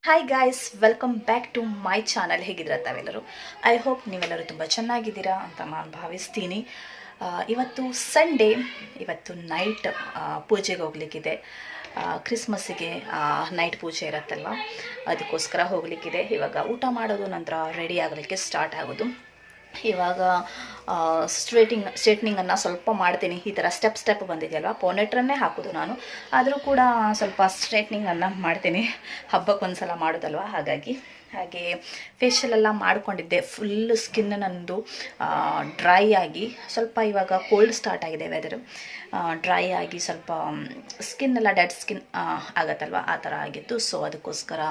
Hi guys, welcome back to my channel. ಹೇಗಿದ್ದೀರಾ ತಾವೆಲ್ಲರೂ? I hope ನೀವೆಲ್ಲರೂ ತುಂಬ ಚೆನ್ನಾಗಿದ್ದೀರಾ ಅಂತ ನಾನು ಭಾವಿಸ್ತೀನಿ. ಇವತ್ತು ಸಂಡೇ, ಇವತ್ತು ನೈಟ್ ಪೂಜೆಗೆ ಹೋಗ್ಲಿಕ್ಕಿದೆ. ಕ್ರಿಸ್ಮಸ್ಸಿಗೆ ನೈಟ್ ಪೂಜೆ ಇರುತ್ತಲ್ವ, ಅದಕ್ಕೋಸ್ಕರ ಹೋಗಲಿಕ್ಕಿದೆ. ಇವಾಗ ಊಟ ಮಾಡೋದು, ನಂತರ ರೆಡಿ ಆಗಲಿಕ್ಕೆ ಸ್ಟಾರ್ಟ್ ಆಗೋದು. ಇವಾಗ ಸ್ಟ್ರೇಟ್ನಿಂಗನ್ನು ಸ್ವಲ್ಪ ಮಾಡ್ತೀನಿ. ಈ ಥರ ಸ್ಟೆಪ್ ಬಂದಿದೆಯಲ್ವ, ಪೋನೆಟ್ರನ್ನೇ ಹಾಕೋದು ನಾನು. ಆದರೂ ಕೂಡ ಸ್ವಲ್ಪ ಸ್ಟ್ರೇಟ್ನಿಂಗನ್ನು ಮಾಡ್ತೀನಿ, ಹಬ್ಬಕ್ಕೊಂದು ಸಲ ಮಾಡೋದಲ್ವ, ಹಾಗೆ ಫೇಶಿಯಲೆಲ್ಲ ಮಾಡ್ಕೊಂಡಿದ್ದೆ. ಫುಲ್ ಸ್ಕಿನ್ ನಂದು ಡ್ರೈ ಆಗಿ, ಸ್ವಲ್ಪ ಇವಾಗ ಕೋಲ್ಡ್ ಸ್ಟಾರ್ಟ್ ಆಗಿದೆ ವೆದರು, ಡ್ರೈ ಆಗಿ ಸ್ವಲ್ಪ ಸ್ಕಿನ್ ಎಲ್ಲ ಡೆಡ್ ಸ್ಕಿನ್ ಆಗತ್ತಲ್ವ, ಆ ಥರ ಆಗಿತ್ತು. ಸೊ ಅದಕ್ಕೋಸ್ಕರ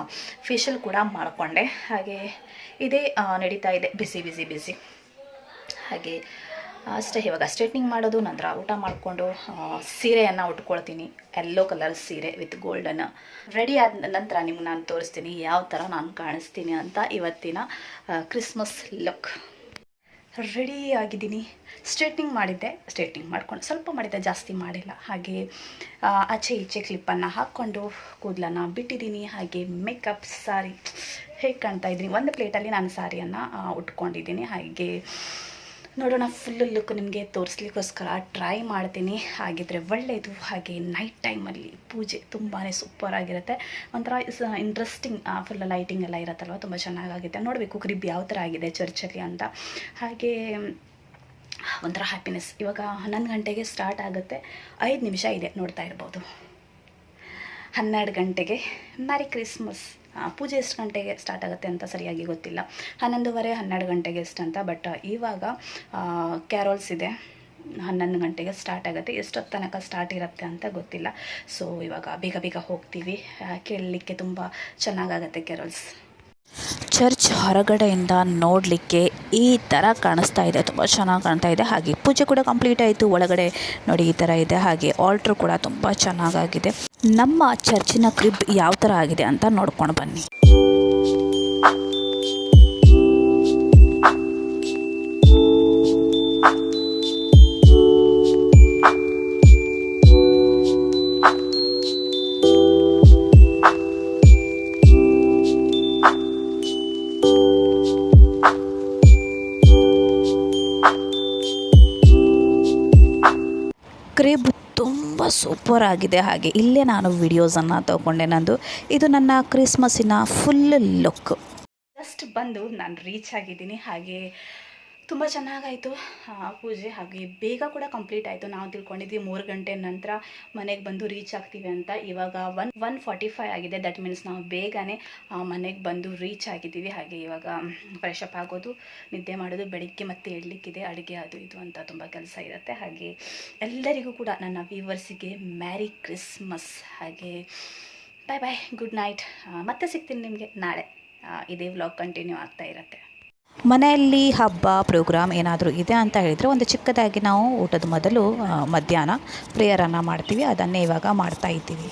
ಫೇಶಿಯಲ್ ಕೂಡ ಮಾಡಿಕೊಂಡೆ. ಹಾಗೆ ಇದೇ ನಡೀತಾ ಇದೆ, ಬಿಸಿ. ಹಾಗೆ ಅಷ್ಟೇ. ಇವಾಗ ಸ್ಟ್ರೇಟ್ನಿಂಗ್ ಮಾಡೋದು, ನಂತರ ಊಟ ಮಾಡಿಕೊಂಡು ಸೀರೆಯನ್ನು ಉಟ್ಕೊಳ್ತೀನಿ. ಯೆಲ್ಲೋ ಕಲರ್ ಸೀರೆ ವಿತ್ ಗೋಲ್ಡನ್. ರೆಡಿ ಆದ ನಂತರ ನಿಮ್ಗೆ ನಾನು ತೋರಿಸ್ತೀನಿ ಯಾವ ಥರ ನಾನು ಕಾಣಿಸ್ತೀನಿ ಅಂತ. ಇವತ್ತಿನ ಕ್ರಿಸ್ಮಸ್ ಲುಕ್. ರೆಡಿ ಆಗಿದ್ದೀನಿ. ಸ್ಟ್ರೇಟ್ನಿಂಗ್ ಮಾಡ್ಕೊಂಡು ಸ್ವಲ್ಪ ಮಾಡಿದ್ದೆ, ಜಾಸ್ತಿ ಮಾಡಿಲ್ಲ. ಹಾಗೆ ಆಚೆ ಈಚೆ ಕ್ಲಿಪ್ಪನ್ನು ಹಾಕ್ಕೊಂಡು ಕೂದಲನ್ನು ಬಿಟ್ಟಿದ್ದೀನಿ. ಹಾಗೆ ಮೇಕಪ್, ಸಾರಿ ಹೇಗೆ ಕಾಣ್ತಾ ಇದ್ದೀನಿ, ಒಂದು ಪ್ಲೇಟಲ್ಲಿ ನಾನು ಸಾರಿಯನ್ನು ಉಟ್ಕೊಂಡಿದ್ದೀನಿ. ಹಾಗೆ ನೋಡೋಣ, ಫುಲ್ ಲುಕ್ ನಿಮಗೆ ತೋರಿಸ್ಲಿಕ್ಕೋಸ್ಕರ ಟ್ರೈ ಮಾಡ್ತೀನಿ. ಹಾಗಿದ್ರೆ ಒಳ್ಳೆಯದು. ಹಾಗೆ ನೈಟ್ ಟೈಮಲ್ಲಿ ಪೂಜೆ ತುಂಬಾ ಸೂಪರ್ ಆಗಿರುತ್ತೆ. ಒಂಥರ ಇಂಟ್ರೆಸ್ಟಿಂಗ್, ಫುಲ್ ಲೈಟಿಂಗ್ ಎಲ್ಲ ಇರುತ್ತಲ್ವ, ತುಂಬ ಚೆನ್ನಾಗಾಗುತ್ತೆ. ನೋಡಬೇಕು ಕ್ರಿಬ್ ಯಾವ ಥರ ಆಗಿದೆ ಚರ್ಚಲ್ಲಿ ಅಂತ. ಹಾಗೆ ಒಂಥರ ಹ್ಯಾಪಿನೆಸ್. ಇವಾಗ 11 ಗಂಟೆಗೆ ಸ್ಟಾರ್ಟ್ ಆಗುತ್ತೆ, 5 ನಿಮಿಷ ಇದೆ, ನೋಡ್ತಾ ಇರ್ಬೋದು. 12 ಗಂಟೆಗೆ ಮ್ಯಾರಿ ಕ್ರಿಸ್ಮಸ್. ಪೂಜೆ ಎಷ್ಟು ಗಂಟೆಗೆ ಸ್ಟಾರ್ಟ್ ಆಗುತ್ತೆ ಅಂತ ಸರಿಯಾಗಿ ಗೊತ್ತಿಲ್ಲ, 11:30 12 ಗಂಟೆಗೆ ಎಷ್ಟಂತ. ಬಟ್ ಇವಾಗ ಕ್ಯಾರೋಲ್ಸ್ ಇದೆ, 11 ಗಂಟೆಗೆ ಸ್ಟಾರ್ಟ್ ಆಗುತ್ತೆ. ಎಷ್ಟೊತ್ತು ತನಕ ಸ್ಟಾರ್ಟ್ ಇರುತ್ತೆ ಅಂತ ಗೊತ್ತಿಲ್ಲ. ಸೊ ಇವಾಗ ಬೇಗ ಹೋಗ್ತೀವಿ. ಕೇಳಲಿಕ್ಕೆ ತುಂಬ ಚೆನ್ನಾಗಾಗತ್ತೆ ಕ್ಯಾರೋಲ್ಸ್. ಚರ್ಚ್ ಹೊರಗಡೆಯಿಂದ ನೋಡಲಿಕ್ಕೆ ಈ ಥರ ಕಾಣಿಸ್ತಾ ಇದೆ, ತುಂಬ ಚೆನ್ನಾಗಿ ಕಾಣ್ತಾ ಇದೆ. ಹಾಗೆ ಪೂಜೆ ಕೂಡ ಕಂಪ್ಲೀಟ್ ಆಯಿತು. ಒಳಗಡೆ ನೋಡಿ ಈ ಥರ ಇದೆ. ಹಾಗೆ ಆಲ್ಟ್ರು ಕೂಡ ತುಂಬ ಚೆನ್ನಾಗಾಗಿದೆ. ನಮ್ಮ ಚರ್ಚಿನ ಕ್ರಿಬ್ ಯಾವ ಥರ ಆಗಿದೆ ಅಂತ ನೋಡ್ಕೊಂಡು ಬನ್ನಿ. ಕ್ರಿಬ್ ತುಂಬ ಸೂಪರ್ ಆಗಿದೆ. ಹಾಗೆ ಇಲ್ಲೇ ನಾನು ವಿಡಿಯೋಸನ್ನು ತೊಗೊಂಡೆ ನಂದು. ಇದು ನನ್ನ ಕ್ರಿಸ್ಮಸ್ಸಿನ ಫುಲ್ ಲುಕ್. ಜಸ್ಟ್ ಬಂದು ನಾನು ರೀಚ್ ಆಗಿದ್ದೀನಿ. ಹಾಗೆ ತುಂಬ ಚೆನ್ನಾಗಾಯಿತು ಪೂಜೆ. ಹಾಗೆ ಬೇಗ ಕೂಡ ಕಂಪ್ಲೀಟ್ ಆಯಿತು. ನಾವು ತಿಳ್ಕೊಂಡಿದ್ವಿ 3 ಗಂಟೆ ನಂತರ ಮನೆಗೆ ಬಂದು ರೀಚ್ ಆಗ್ತೀವಿ ಅಂತ. ಇವಾಗ 1:45 ಆಗಿದೆ. ದಟ್ ಮೀನ್ಸ್ ನಾವು ಬೇಗನೆ ಮನೆಗೆ ಬಂದು ರೀಚ್ ಆಗಿದ್ದೀವಿ. ಹಾಗೆ ಇವಾಗ ಫ್ರೆಶ್ ಅಪ್ ಆಗೋದು, ನಿದ್ದೆ ಮಾಡೋದು, ಬೆಳಿಗ್ಗೆ ಮತ್ತೆ ಏಳಲಿಕ್ಕಿದೆ, ಅಡುಗೆ ಅದು ಇದು ಅಂತ ತುಂಬ ಕೆಲಸ ಇರುತ್ತೆ. ಹಾಗೆ ಎಲ್ಲರಿಗೂ ಕೂಡ, ನನ್ನ ವ್ಯೂವರ್ಸಿಗೆ ಮ್ಯಾರಿ ಕ್ರಿಸ್ಮಸ್. ಹಾಗೆ ಬಾಯ್, ಗುಡ್ ನೈಟ್. ಮತ್ತೆ ಸಿಗ್ತೀನಿ ನಿಮಗೆ ನಾಳೆ. ಇದೇ ವ್ಲಾಗ್ ಕಂಟಿನ್ಯೂ ಆಗ್ತಾ ಇರುತ್ತೆ. ಮನೆಯಲ್ಲಿ ಹಬ್ಬ ಪ್ರೋಗ್ರಾಮ್ ಏನಾದರೂ ಇದೆ ಅಂತ ಹೇಳಿದರೆ, ಒಂದು ಚಿಕ್ಕದಾಗಿ ನಾವು ಊಟದ ಮೊದಲು ಮಧ್ಯಾಹ್ನ ಪ್ರೇಯರನ್ನು ಮಾಡ್ತೀವಿ. ಅದನ್ನೇ ಇವಾಗ ಮಾಡ್ತಾ ಇದ್ದೀವಿ.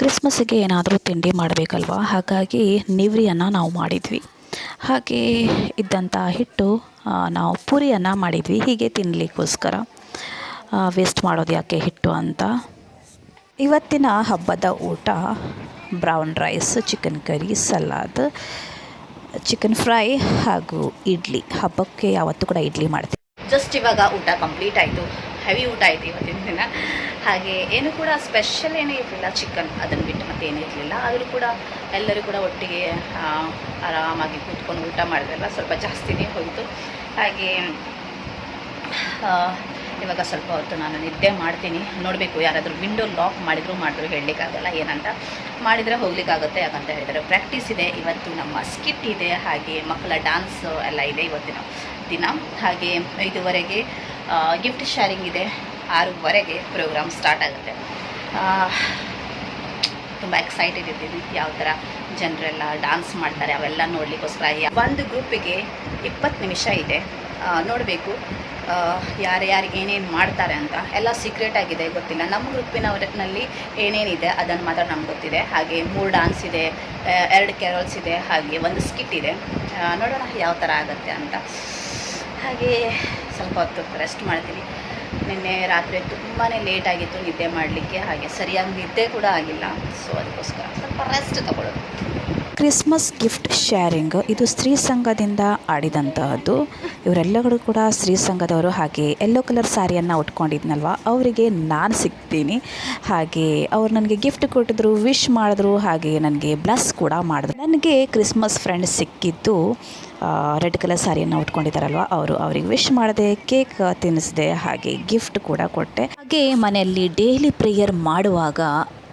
ಕ್ರಿಸ್ಮಸ್ಸಿಗೆ ಏನಾದರೂ ತಿಂಡಿ ಮಾಡಬೇಕಲ್ವ, ಹಾಗಾಗಿ ನಿವ್ರಿಯನ್ನು ನಾವು ಮಾಡಿದ್ವಿ. ಹಾಗೆ ಇದ್ದಂಥ ಹಿಟ್ಟು ನಾವು ಪೂರಿಯನ್ನು ಮಾಡಿದ್ವಿ, ಹೀಗೆ ತಿನ್ನಲಿಕ್ಕೋಸ್ಕರ. ವೇಸ್ಟ್ ಮಾಡೋದು ಯಾಕೆ ಹಿಟ್ಟು ಅಂತ. ಇವತ್ತಿನ ಹಬ್ಬದ ಊಟ brown rice, chicken curry, salad, chicken fry ಹಾಗೂ ಇಡ್ಲಿ. ಹಬ್ಬಕ್ಕೆ ಯಾವತ್ತೂ ಕೂಡ ಇಡ್ಲಿ ಮಾಡ್ತೀವಿ. ಜಸ್ಟ್ ಇವಾಗ ಊಟ ಕಂಪ್ಲೀಟ್ ಆಯಿತು. ಹೆವಿ ಊಟ ಆಯಿತು ಇವತ್ತಿನ ದಿನ. ಹಾಗೆ ಏನು ಕೂಡ ಸ್ಪೆಷಲ್ ಏನೂ ಇರಲಿಲ್ಲ, ಚಿಕನ್ ಅದನ್ನು ಬಿಟ್ಟು ಮತ್ತೆ ಏನೂ ಇರಲಿಲ್ಲ. ಆದರೂ ಕೂಡ ಎಲ್ಲರೂ ಕೂಡ ಒಟ್ಟಿಗೆ ಆರಾಮಾಗಿ ಕೂತ್ಕೊಂಡು ಊಟ ಮಾಡಿದ್ರಲ್ಲ, ಸ್ವಲ್ಪ ಜಾಸ್ತಿನೇ ಹೋಯಿತು. ಹಾಗೆ ಇವಾಗ ಸ್ವಲ್ಪ ಹೊತ್ತು ನಾನು ನಿದ್ದೆ ಮಾಡ್ತೀನಿ. ನೋಡಬೇಕು, ಯಾರಾದರೂ ವಿಂಡೋ ಲಾಕ್ ಮಾಡಿದ್ರು ಹೇಳಲಿಕ್ಕಾಗಲ್ಲ, ಏನಂತ ಮಾಡಿದರೆ ಹೋಗ್ಲಿಕ್ಕಾಗುತ್ತೆ. ಯಾಕಂತ ಹೇಳಿದರೆ ಪ್ರಾಕ್ಟೀಸ್ ಇದೆ, ಇವತ್ತು ನಮ್ಮ ಸ್ಕಿಟ್ ಇದೆ, ಹಾಗೆ ಮಕ್ಕಳ ಡ್ಯಾನ್ಸ್ ಎಲ್ಲ ಇದೆ ಇವತ್ತಿನ ದಿನ. ಹಾಗೆ 5:00ವರೆಗೆ ಗಿಫ್ಟ್ ಶೇರಿಂಗ್ ಇದೆ, 6:00ವರೆಗೆ ಪ್ರೋಗ್ರಾಮ್ ಸ್ಟಾರ್ಟ್ ಆಗುತ್ತೆ. ತುಂಬ ಎಕ್ಸೈಟೆಡ್ ಇದ್ದೀವಿ, ಯಾವ ಥರ ಜನರೆಲ್ಲ ಡ್ಯಾನ್ಸ್ ಮಾಡ್ತಾರೆ ಅವೆಲ್ಲ ನೋಡಲಿಕ್ಕೋಸ್ಕರ. ಒಂದು ಗ್ರೂಪಿಗೆ 20 ನಿಮಿಷ ಇದೆ. ನೋಡಬೇಕು ಯಾರು ಏನೇನು ಮಾಡ್ತಾರೆ ಅಂತ. ಎಲ್ಲ ಸೀಕ್ರೆಟ್ ಆಗಿದೆ, ಗೊತ್ತಿಲ್ಲ. ನಮ್ಮ ಗ್ರೂಪಿನವರಲ್ಲಿ ಏನೇನಿದೆ ಅದನ್ನು ಮಾತ್ರ ನಮ್ಗೆ ಗೊತ್ತಿದೆ. ಹಾಗೆ 3 ಡ್ಯಾನ್ಸ್ ಇದೆ, 2 ಕ್ಯಾರೋಲ್ಸ್ ಇದೆ, ಹಾಗೆ 1 ಸ್ಕಿಟ್ ಇದೆ. ನೋಡೋಣ ಯಾವ ಥರ ಆಗುತ್ತೆ ಅಂತ. ಹಾಗೆ ಸ್ವಲ್ಪ ಹೊತ್ತು ರೆಸ್ಟ್ ಮಾಡ್ತೀನಿ. ನಿನ್ನೆ ರಾತ್ರಿ ತುಂಬಾ ಲೇಟ್ ಆಗಿತ್ತು ನಿದ್ದೆ ಮಾಡಲಿಕ್ಕೆ. ಹಾಗೆ ಸರಿಯಾಗಿ ನಿದ್ದೆ ಕೂಡ ಆಗಿಲ್ಲ. ಸೊ ಅದಕ್ಕೋಸ್ಕರ ಸ್ವಲ್ಪ ರೆಸ್ಟ್ ತಗೊಳ್ಳೋದು. ಕ್ರಿಸ್ಮಸ್ ಗಿಫ್ಟ್ ಶೇರಿಂಗ್ ಇದು ಸ್ತ್ರೀ ಸಂಘದಿಂದ ಆಡಿದಂತಹದ್ದು. ಇವರೆಲ್ಲರೂ ಕೂಡ ಸ್ತ್ರೀ ಸಂಘದವರು. ಹಾಗೆ ಯೆಲ್ಲೋ ಕಲರ್ ಸ್ಯಾರಿಯನ್ನು ಉಟ್ಕೊಂಡಿದ್ನಲ್ವ, ಅವರಿಗೆ ನಾನು ಸಿಗ್ತೀನಿ. ಹಾಗೆ ಅವ್ರು ನನಗೆ ಗಿಫ್ಟ್ ಕೊಟ್ಟಿದ್ರು, ವಿಶ್ ಮಾಡಿದ್ರು, ಹಾಗೆ ನನಗೆ ಬ್ಲಸ್ ಕೂಡ ಮಾಡಿದ್ರು. ನನಗೆ ಕ್ರಿಸ್ಮಸ್ ಫ್ರೆಂಡ್ ಸಿಕ್ಕಿದ್ದು ರೆಡ್ ಕಲರ್ ಸ್ಯಾರಿಯನ್ನು ಉಟ್ಕೊಂಡಿದ್ದಾರಲ್ವ ಅವರಿಗೆ ವಿಶ್ ಮಾಡಿದೆ, ಕೇಕ್ ತಿನ್ನಿಸಿದೆ, ಹಾಗೆ ಗಿಫ್ಟ್ ಕೂಡ ಕೊಟ್ಟೆ. ಹಾಗೆ ಮನೆಯಲ್ಲಿ ಡೈಲಿ ಪ್ರೇಯರ್ ಮಾಡುವಾಗ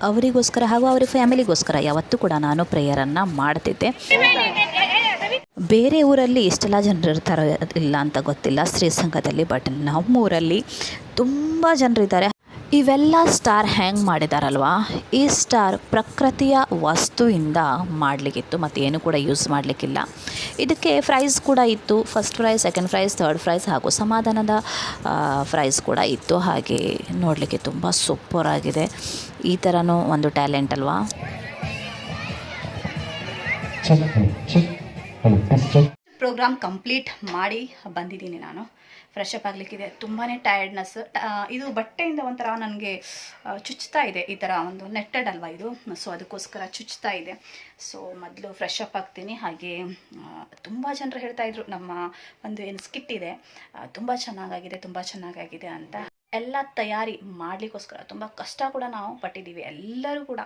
ಅವರಿಗೋಸ್ಕರ ಹಾಗೂ ಅವರ ಫ್ಯಾಮಿಲಿಗೋಸ್ಕರ ಯಾವತ್ತೂ ಕೂಡ ನಾನು ಪ್ರೇಯರನ್ನು ಮಾಡ್ತಿದ್ದೆ. ಬೇರೆ ಊರಲ್ಲಿ ಇಷ್ಟೆಲ್ಲ ಜನರು ಇರ್ತಾರೋ ಇಲ್ಲ ಅಂತ ಗೊತ್ತಿಲ್ಲ ಸ್ತ್ರೀ ಸಂಘದಲ್ಲಿ, ಬಟ್ ನಮ್ಮೂರಲ್ಲಿ ತುಂಬ ಜನರಿದ್ದಾರೆ. ಇವೆಲ್ಲ ಸ್ಟಾರ್ ಹ್ಯಾಂಗ್ ಮಾಡಿದಾರಲ್ವ, ಈ ಸ್ಟಾರ್ ಪ್ರಕೃತಿಯ ವಸ್ತುವಿಂದ ಮಾಡಲಿಕ್ಕಿತ್ತು, ಮತ್ತು ಏನು ಕೂಡ ಯೂಸ್ ಮಾಡಲಿಕ್ಕಿಲ್ಲ. ಇದಕ್ಕೆ ಪ್ರೈಸ್ ಕೂಡ ಇತ್ತು, first prize, second prize, third prize ಹಾಗೂ ಸಮಾಧಾನದ ಪ್ರೈಸ್ ಕೂಡ ಇತ್ತು. ಹಾಗೆ ನೋಡಲಿಕ್ಕೆ ತುಂಬ ಸೂಪರ್ ಆಗಿದೆ. ಈ ಥರನೂ ಒಂದು ಟ್ಯಾಲೆಂಟ್ ಅಲ್ವಾ. ಪ್ರೋಗ್ರಾಮ್ ಕಂಪ್ಲೀಟ್ ಮಾಡಿ ಬಂದಿದ್ದೀನಿ. ನಾನು ಫ್ರೆಶ್ ಅಪ್ ಆಗಲಿಕ್ಕಿದೆ, ತುಂಬಾ ಟಯರ್ಡ್ನೆಸ್. ಇದು ಬಟ್ಟೆಯಿಂದ ಒಂಥರ ನನಗೆ ಚುಚ್ತಾ ಇದೆ, ಈ ಥರ ಒಂದು ನೆಟ್ಟೆಡ್ ಅಲ್ವಾ ಇದು, ಸೊ ಅದಕ್ಕೋಸ್ಕರ ಚುಚ್ತಾ ಇದೆ. ಸೊ ಮೊದಲು ಫ್ರೆಶ್ ಅಪ್ ಆಗ್ತೀನಿ. ಹಾಗೆ ತುಂಬ ಜನರು ಹೇಳ್ತಾಯಿದ್ರು ನಮ್ಮ ಒಂದು ಏನು ಸ್ಕಿಟ್ ಇದೆ ತುಂಬ ಚೆನ್ನಾಗಾಗಿದೆ ಅಂತ. ಎಲ್ಲ ತಯಾರಿ ಮಾಡಲಿಕ್ಕೋಸ್ಕರ ತುಂಬ ಕಷ್ಟ ಕೂಡ ನಾವು ಪಟ್ಟಿದ್ದೀವಿ, ಎಲ್ಲರೂ ಕೂಡ,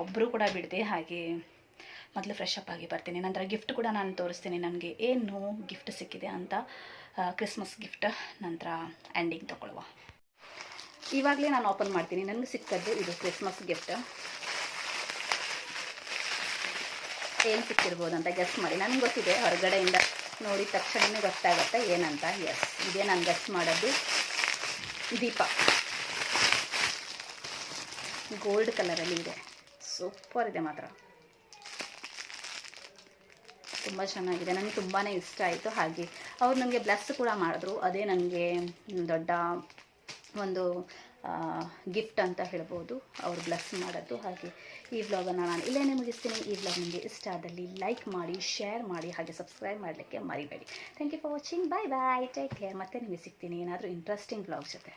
ಒಬ್ಬರು ಕೂಡ ಬಿಡದೆ. ಹಾಗೆ ಮೊದಲು ಫ್ರೆಶ್ ಅಪ್ ಆಗಿ ಬರ್ತೀನಿ. ನಂತರ ಗಿಫ್ಟ್ ಕೂಡ ನಾನು ತೋರಿಸ್ತೀನಿ, ನನಗೆ ಏನು ಗಿಫ್ಟ್ ಸಿಕ್ಕಿದೆ ಅಂತ. ಕ್ರಿಸ್ಮಸ್ ಗಿಫ್ಟ್ ನಂತರ ಎಂಡಿಂಗ್ ತೊಗೊಳ್ಳುವ. ಇವಾಗಲೇ ನಾನು ಓಪನ್ ಮಾಡ್ತೀನಿ. ನನಗೆ ಸಿಕ್ಕದ್ದು ಇದು ಕ್ರಿಸ್ಮಸ್ ಗಿಫ್ಟ್. ಏನು ಸಿಕ್ಕಿರ್ಬೋದು ಅಂತ ಗೆಸ್ ಮಾಡಿ. ನನಗೆ ಗೊತ್ತಿದೆ, ಹೊರಗಡೆಯಿಂದ ನೋಡಿದ ತಕ್ಷಣವೇ ಗೊತ್ತಾಗುತ್ತೆ ಏನಂತ. ಎಸ್, ಇದೇ ನಾನು ಗೆಸ್ ಮಾಡೋದು. ದೀಪ ಗೋಲ್ಡ್ ಕಲರಲ್ಲಿ ಇದೆ, ಸೂಪರ್ ಇದೆ ಮಾತ್ರ, ತುಂಬ ಚೆನ್ನಾಗಿದೆ. ನನಗೆ ತುಂಬಾ ಇಷ್ಟ ಆಯಿತು. ಹಾಗೆ ಅವ್ರು ನನಗೆ ಬ್ಲೆಸ್ ಕೂಡ ಮಾಡಿದ್ರು, ಅದೇ ನನಗೆ ದೊಡ್ಡ ಒಂದು ಗಿಫ್ಟ್ ಅಂತ ಹೇಳ್ಬೋದು, ಅವ್ರು ಬ್ಲೆಸ್ ಮಾಡೋದು. ಹಾಗೆ ಈ ವ್ಲಾಗನ್ನು ನಾನು ಇಲ್ಲೇ ಮುಗಿಸ್ತೀನಿ. ಈ ವ್ಲಾಗ್ ನಿಮಗೆ ಇಷ್ಟ ಆದಲ್ಲಿ ಲೈಕ್ ಮಾಡಿ, ಶೇರ್ ಮಾಡಿ, ಹಾಗೆ ಸಬ್ಸ್ಕ್ರೈಬ್ ಮಾಡಲಿಕ್ಕೆ ಮರಿಬೇಡಿ. Thank you for watching. Bye bye, take care. ಮತ್ತೆ ನಿಮಗೆ ಸಿಗ್ತೀನಿ ಏನಾದರೂ ಇಂಟ್ರೆಸ್ಟಿಂಗ್ ವ್ಲಾಗ್ ಜೊತೆ.